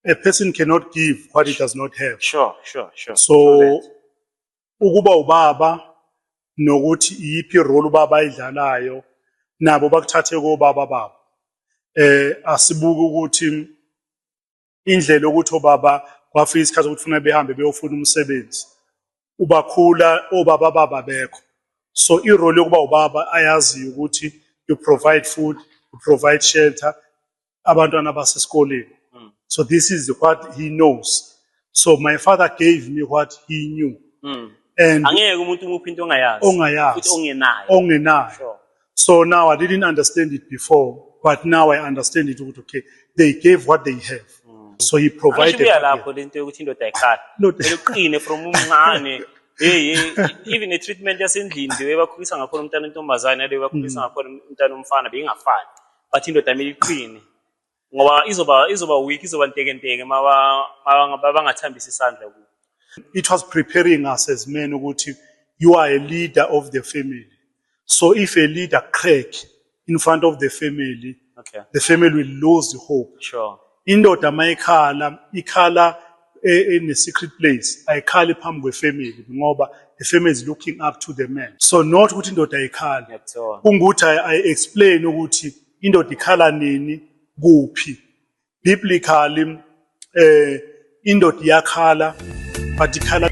a person cannot give what he does not have. Sure. So ukuba ubaba nokuthi iyiphi role ubaba ayidlalayo nabo bakuthathe kobaba babo. Asibuke ukuthi indlela ukuthi obaba kwafika isikhathi ukuthi ufuna behambe beyofuna umsebenzi. Ubakhula obaba baba bekho. So irole yokuba ubaba ayazi ukuthi you provide food, you provide shelter, abantwana basesikoleni. So this is what he knows. So my father gave me what he knew. And angeke umuntu umuphi into ongayazi futhi ongenayo. Sure. So now I didn't understand it before, but now I understand it. Okay, they gave what they have. So he provided. Lapho lento yokuthi indoda ayikhala. Eluqine from umncane. Even a treatment yasendlini nje webakhulisa ngakhona umntana ontombazana leyo bakhulisa ngakhona umntana omfana bengafani. But indoda amele iqine. Ngoba izoba weak, izoba ntekenteke bangathambisa isandla kuyo. It was preparing us as men ukuthi you are a leader of the family. So if a leader crack in front of the family, the family will lose the hope. Sure. Indoda mayikhala ikhala in a secret place, ayikhali phambi kwefamily ngoba the family is looking up to the man. So not ukuthi indoda ayikhali. Kungukuthi I explain ukuthi indoda ikhala nini kuphi. Biblically indoda iyakhala but ikhala